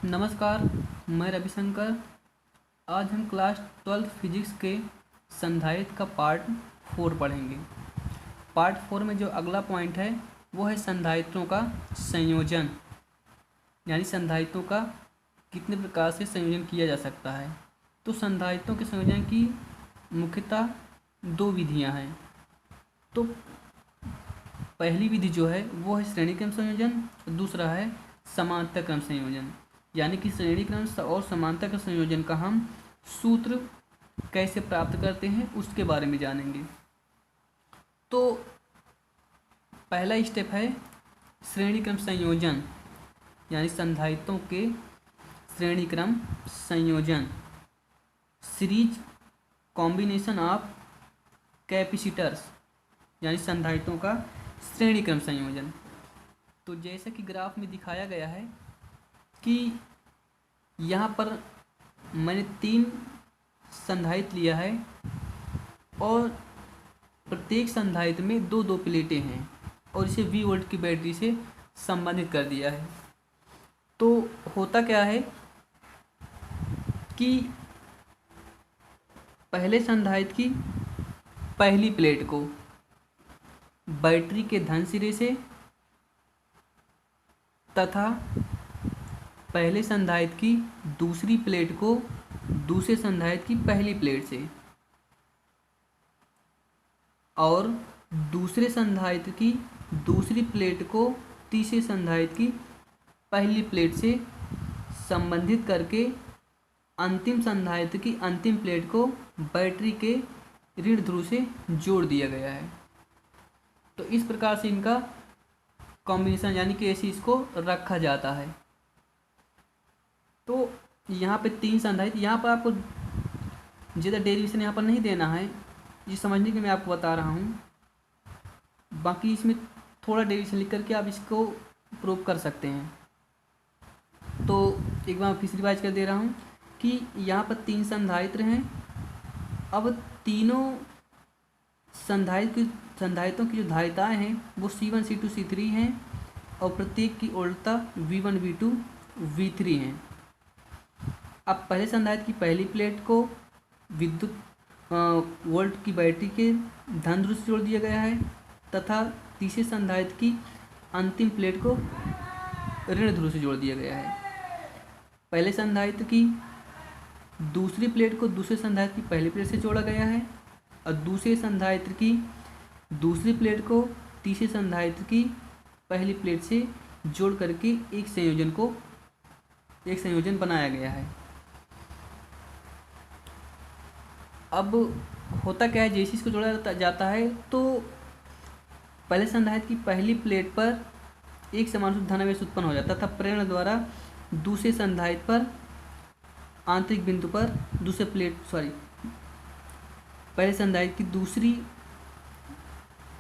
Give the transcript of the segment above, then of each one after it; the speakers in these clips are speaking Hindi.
नमस्कार, मैं रविशंकर। आज हम क्लास 12 फिजिक्स के संधारित्र का पार्ट 4 पढ़ेंगे। पार्ट 4 में जो अगला पॉइंट है वो है संधारित्रों का संयोजन, यानी संधारित्रों का कितने प्रकार से संयोजन किया जा सकता है। तो संधारित्रों के संयोजन की मुख्यतः दो विधियां हैं। तो पहली विधि जो है वो है श्रेणी क्रम संयोजन, दूसरा है समांतर क्रम संयोजन। यानी कि श्रेणी क्रम और समांतर क्रम संयोजन का हम सूत्र कैसे प्राप्त करते हैं उसके बारे में जानेंगे। तो पहला स्टेप है श्रेणी क्रम संयोजन, यानी संधारित्रों के श्रेणी क्रम संयोजन। सीरीज कॉम्बिनेशन ऑफ कैपेसिटर्स, यानी संधारित्रों का श्रेणी क्रम संयोजन। तो जैसा कि ग्राफ में दिखाया गया है कि यहाँ पर मैंने 3 संधारित्र लिया है और प्रत्येक संधारित्र में 2-2 प्लेटें हैं और इसे V वोल्ट की बैटरी से संबंधित कर दिया है। तो होता क्या है कि पहले संधारित्र की पहली प्लेट को बैटरी के धन सिरे से तथा पहले संधारित्र की दूसरी प्लेट को दूसरे संधारित्र की पहली प्लेट से और दूसरे संधारित्र की दूसरी प्लेट को तीसरे संधारित्र की पहली प्लेट से संबंधित करके अंतिम संधारित्र की अंतिम प्लेट को बैटरी के ऋण ध्रुव से जोड़ दिया गया है। तो इस प्रकार से इनका कॉम्बिनेशन, यानी कि ऐसे इसको रखा जाता है। तो यहाँ पे 3 संधारित्र, यहाँ पर आपको ज़्यादा डेरिवेशन यहाँ पर नहीं देना है, ये समझने के मैं आपको बता रहा हूँ। बाकी इसमें थोड़ा डेरिवेशन लिख करके आप इसको प्रूव कर सकते हैं। तो एक बार फिर रिवाइज कर दे रहा हूँ कि यहाँ पर 3 संधारित्र हैं। अब तीनों संधारित्रों की जो धारिताएँ हैं वो C1, C2, C3 हैं और प्रत्येक की उल्टा V1, V2, V3 हैं। अब पहले संधारित्र की पहली प्लेट को विद्युत वोल्ट की बैटरी के धन ध्रुव से जोड़ दिया गया है तथा तीसरे संधारित्र की अंतिम प्लेट को ऋण ध्रुव से जोड़ दिया गया है। पहले संधारित्र की दूसरी प्लेट को दूसरे संधारित्र की पहली प्लेट से जोड़ा गया है और दूसरे संधारित्र की दूसरी प्लेट को तीसरे संधारित्र की पहली प्लेट से जोड़ करके एक संयोजन बनाया गया है। अब होता क्या है, जैसे इसको जोड़ा जाता है तो पहले संधारित्र की पहली प्लेट पर एक समान धनावेश उत्पन्न हो जाता है तथा प्रेरणा द्वारा दूसरे संधारित्र पर आंतरिक बिंदु पर पहले संधारित्र की दूसरी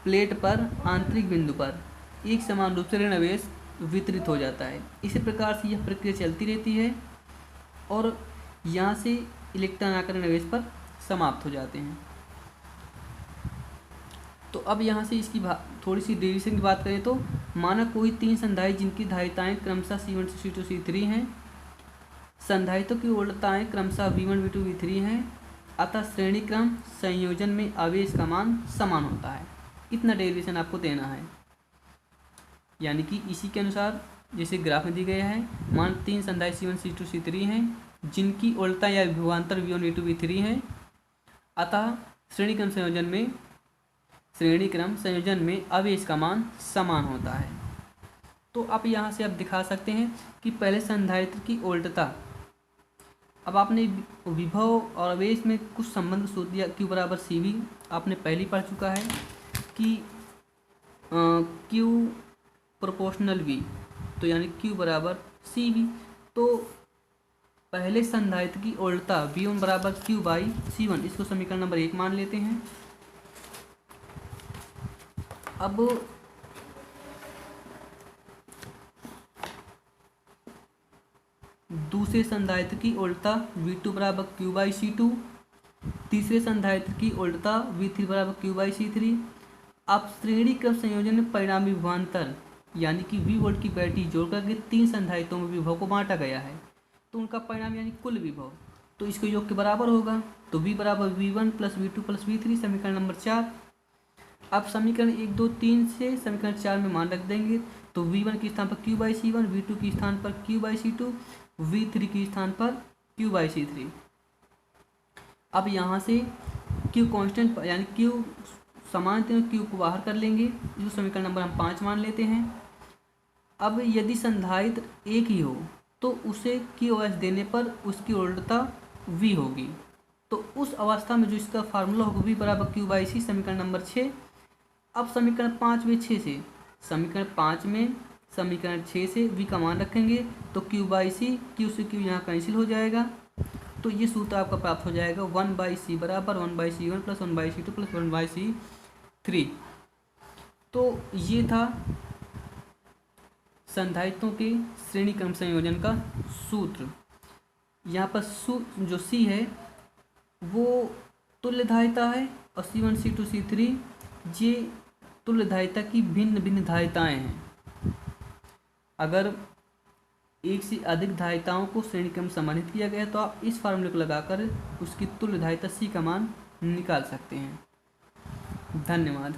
प्लेट पर आंतरिक बिंदु पर एक समान रूप से ऋण आवेश वितरित हो जाता है। इसी प्रकार से यह प्रक्रिया चलती रहती है और यहाँ से इलेक्ट्रॉन आकर ऋण आवेश पर समाप्त हो जाते हैं। तो अब यहाँ से इसकी थोड़ी सी डेरिवेशन की बात करें तो माना कोई 3 संधारित्र जिनकी धारिताएँ क्रमशः C1, C2, C3 हैं, संधारित्रों की उल्टाएँ क्रमशः V1, V2, V3 हैं, अतः श्रेणी क्रम संयोजन में आवेश का मान समान होता है। इतना डेरिवेशन आपको देना है। यानी कि इसी के अनुसार जैसे ग्राफ में दी गया है, मान 3 संधारित्र C1, C2, C3 हैं जिनकी उल्टा या विभवांतर V1, V2, V3 हैं, अतः श्रेणी क्रम संयोजन में आवेश का मान समान होता है। तो आप यहाँ से आप दिखा सकते हैं कि पहले संधारित्र की उल्टता, अब आपने विभव और आवेश में कुछ संबंध सूत्र दिया, Q बराबर CV आपने पहले पढ़ चुका है कि Q प्रोपोर्शनल V, तो यानी Q बराबर CV। तो पहले संधारित्र की उल्टा V1 बराबर Q बाई C1, इसको समीकरण नंबर 1 मान लेते हैं। अब दूसरे संधारित्र की उल्टा V2 बराबर Q बाई C2, तीसरे संधारित्र की उल्टा V3 बराबर Q बाई C3। अब श्रेणी क्रम संयोजन में परिणामी विभवांतर यानी कि V वोल्ट की बैटरी जोड़ करके 3 संधारित्रों में विभव को बांटा गया है। तो उनका परिणाम यानी कुल विभव तो इसके योग के बराबर होगा। तो V बराबर V1 plus V2 plus V3 समीकरण नंबर 4। अब समीकरण 1, 2, 3 से समीकरण 4 में मान रख देंगे। तो V1 के स्थान पर Q/C1, V2 के स्थान पर Q/C2, V3 के स्थान पर Q/C3। अब यहाँ से Q कांस्टेंट यानी Q समान Q को बाहर कर लेंगे, जो समीकरण नंबर हम 5 मान लेते हैं। अब यदि संधारित्र एक ही हो तो उसे QoH देने पर उसकी उल्टता V होगी। तो उस अवस्था में जो इसका फार्मूला होगा V बराबर Q/C समीकरण नंबर 6। अब समीकरण 5 में 6 से समीकरण 6 से V का मान रखेंगे तो Q/C Q से Q यहाँ कैंसिल हो जाएगा। तो ये सूत्र आपका प्राप्त हो जाएगा 1/C बराबर 1/C1 plus 1/C2 plus 1/C3। तो ये था संधारित्रों के श्रेणी क्रम संयोजन का सूत्र। यहाँ पर जो C है वो तुल्य धारिता है और C1, C2, C3 ये तुल्य धारिता की भिन्न भिन्न धारिताएँ हैं। अगर एक से अधिक धारिताओं को श्रेणी क्रम संबंधित किया गया तो आप इस फार्मूले को लगाकर उसकी तुल्य धारिता C का मान निकाल सकते हैं। धन्यवाद।